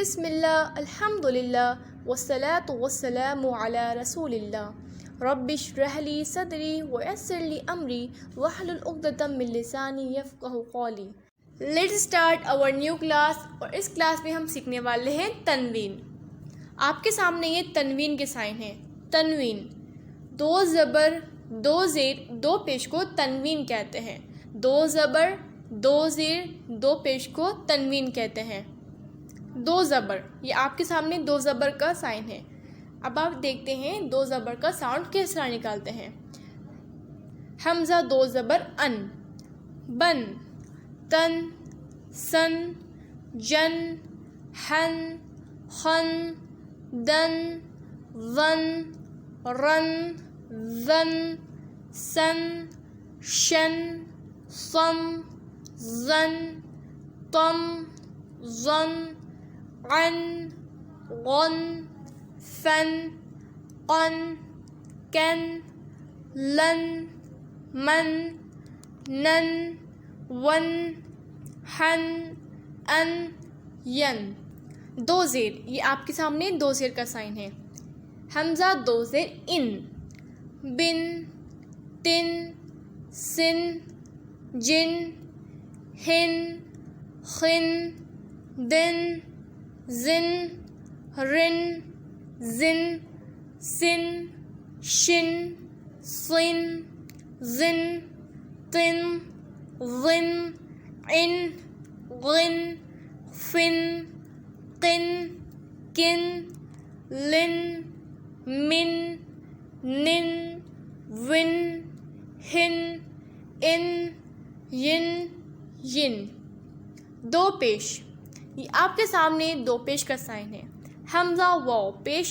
بسم اللہ الحمد للہ والصلاة والسلام علی رسول اللہ رب اشرح لی صدری ویسر لی امری واحلل عقدۃ من لسانی یفقہوا قولی۔ لیٹس اسٹارٹ اور نیو کلاس، اور اس کلاس میں ہم سیکھنے والے ہیں تنوین۔ آپ کے سامنے یہ تنوین کے سائن ہیں۔ تنوین، دو زبر دو زیر دو پیش کو تنوین کہتے ہیں۔ دو زبر دو زیر دو پیش کو تنوین کہتے ہیں۔ دو زبر، یہ آپ کے سامنے دو زبر کا سائن ہے۔ اب آپ دیکھتے ہیں دو زبر کا ساؤنڈ کس طرح نکالتے ہیں۔ حمزہ دو زبر ان، بن، تن، سن، جن، حن، خن، دن، ون، رن، ذن، سن، شن، صم، زن، طم، ظن، عن، غن، فن، قن، کن، لن، من، نن، ون، حن، ان، ین۔ دو زیر، یہ آپ کے سامنے دو زیر کا سائن ہے۔ حمزہ دو زیر ان، بن، تن، سن، جن، ہن، خن، دن، زن، رن، زن، سن، شن، صن، زن، طن، ظن، عن، غن، فن، قن، کن، لن، من، نن، ون، ہن، ان، ین، ین۔ دو پیش، یہ آپ کے سامنے دو پیش کا سائن ہے۔ حمزہ واو پیش،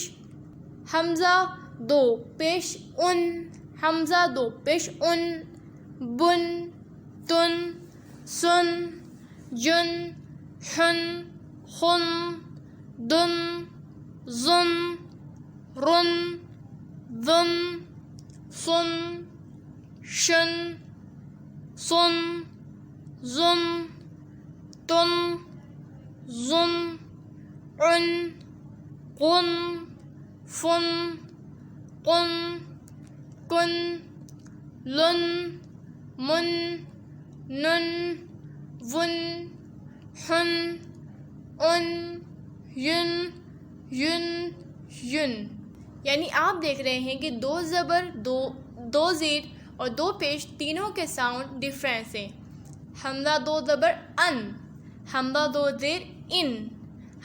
حمزہ دو پیش ان، حمزہ دو پیش ان، بن، تن، سن، جن، حن، خن، دن، ظن، رن، ذن، صن، شن، صن، ظن، تن، ظن، عن، قن، فن، قن، کن، لن، من، نن، ون، حن، ان، ین، ین، ین۔ یعنی آپ دیکھ رہے ہیں کہ دو زبر دو زیر اور دو پیش تینوں کے ساؤنڈ ڈیفرنس ہیں۔ حمزہ دو زبر ان، حمزہ دو زیر ان،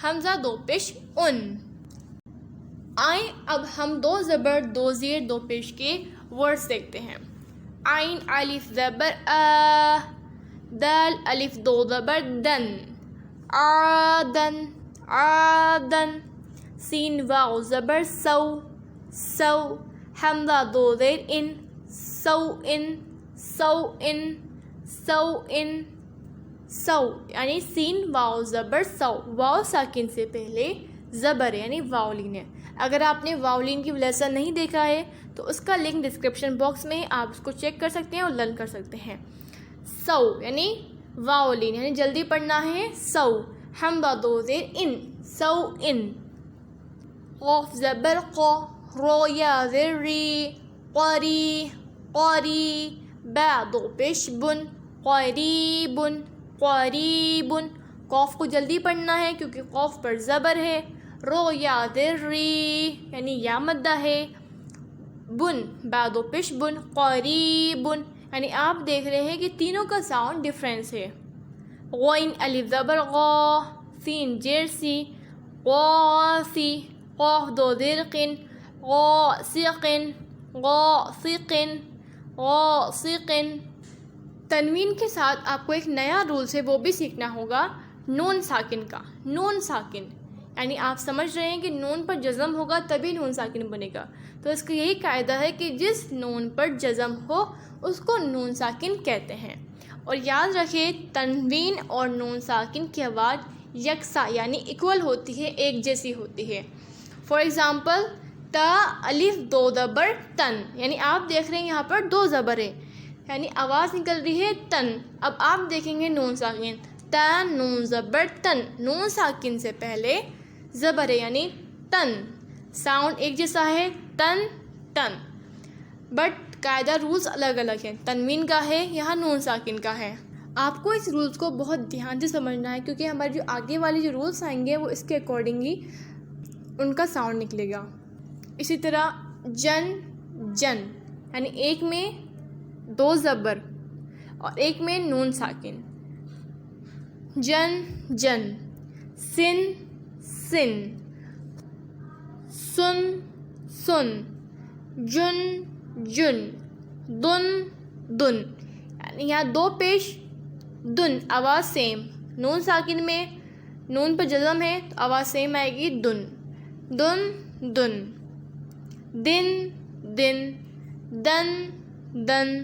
حمزہ دو پیش ان۔ آئیں اب ہم دو زبر دو زیر دو پیش کے ورڈز دیکھتے ہیں۔ عین الف زبر آ، دال الف دو زبر دن، عادن، عادن۔ سین واو زبر سو، سو، حمزہ دو زیر ان، سو ان، سو ان، سو ان، سو، یعنی سین واو زبر سو، واو ساکن سے پہلے زبر یعنی واولین ہے۔ اگر آپ نے واولین کی لیسن نہیں دیکھا ہے تو اس کا لنک ڈسکرپشن باکس میں ہے، آپ اس کو چیک کر سکتے ہیں اور لرن کر سکتے ہیں۔ سو یعنی واولین، یعنی جلدی پڑھنا ہے سو۔ حمزہ دو زیر ان، سو ان۔ قاف زبر قا، رو یا زر ری، قری، قری۔ با دو پیش بن، قریبن، قریبن۔ قاف کو جلدی پڑھنا ہے کیونکہ قاف پر زبر ہے۔ رو یا زر ری یعنی یا مدہ ہے۔ بن، با دو پیش بن، قریبن، یعنی آپ دیکھ رہے ہیں کہ تینوں کا ساؤنڈ ڈیفرنس ہے۔ غین الف زبر غا، سین زیر سی، غاسی۔ قاف دو زیر قن، غاسقن، غاسقن، غاسقن۔ تنوین کے ساتھ آپ کو ایک نیا رولز ہے، وہ بھی سیکھنا ہوگا نون ساکن کا۔ نون ساکن یعنی آپ سمجھ رہے ہیں کہ نون پر جزم ہوگا تبھی نون ساکن بنے گا، تو اس کا یہی قاعدہ ہے کہ جس نون پر جزم ہو اس کو نون ساکن کہتے ہیں۔ اور یاد رکھیں تنوین اور نون ساکن کی آواز یکساں یعنی ایکول ہوتی ہے، ایک جیسی ہوتی ہے۔ فار ایگزامپل تا الف دو زبر تن، یعنی آپ دیکھ رہے ہیں یہاں پر دو زبر ہے، یعنی آواز نکل رہی ہے تن۔ اب آپ دیکھیں گے نون ساکن تا نون زبر تن، نون ساکن سے پہلے زبر ہے یعنی تن، ساؤنڈ ایک جیسا ہے تن تن، بٹ قاعدہ رولز الگ الگ ہیں، تنوین کا ہے یہاں نون ساکن کا ہے۔ آپ کو اس رولز کو بہت دھیان سے سمجھنا ہے کیونکہ ہمارے جو آگے والی جو رولز آئیں گے وہ اس کے اکارڈنگلی ان کا ساؤنڈ نکلے گا۔ اسی طرح جن جن یعنی ایک میں 2 زبر اور ایک میں نون ساکن، جن جن، سن سن، سن سن، جن جن، دن دن، یعنی یہاں 2 پیش دن، آواز سیم، نون ساکن میں نون پہ جزم ہے تو آواز سیم آئے گی دن، دن دن، دن دن، دن دن،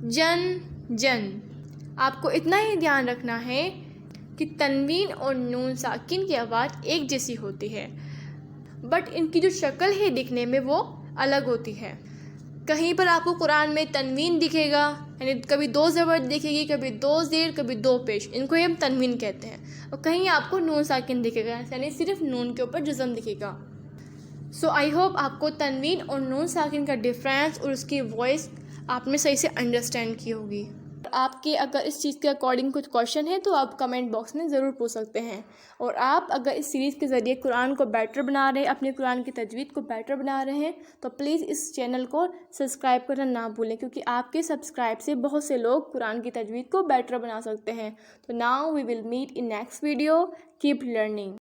جن جن۔ آپ کو اتنا ہی دھیان رکھنا ہے کہ تنوین اور نون ساکن کی آواز ایک جیسی ہوتی ہے، بٹ ان کی جو شکل ہے دکھنے میں وہ الگ ہوتی ہے۔ کہیں پر آپ کو قرآن میں تنوین دکھے گا، یعنی کبھی 2 زبر دکھے گی، کبھی 2 زیر، کبھی 2 پیش، ان کو ہم تنوین کہتے ہیں، اور کہیں آپ کو نون ساکن دکھے گا یعنی صرف نون کے اوپر جزم دکھے گا۔ سو آئی ہوپ آپ کو تنوین اور نون ساکن کا ڈفرینس اور اس کی وائس آپ نے صحیح سے انڈرسٹینڈ کی ہوگی۔ آپ کے اگر اس چیز کے اکارڈنگ کچھ کویشچن ہے تو آپ کمنٹ باکس میں ضرور پوچھ سکتے ہیں، اور آپ اگر اس سیریز کے ذریعے قرآن کو بیٹر بنا رہے ہیں، اپنے قرآن کی تجوید کو بیٹر بنا رہے ہیں، تو پلیز اس چینل کو سبسکرائب کرنا نہ بھولیں، کیونکہ آپ کے سبسکرائب سے بہت سے لوگ قرآن کی تجوید کو بیٹر بنا سکتے ہیں۔ تو now we will meet in next video, keep learning.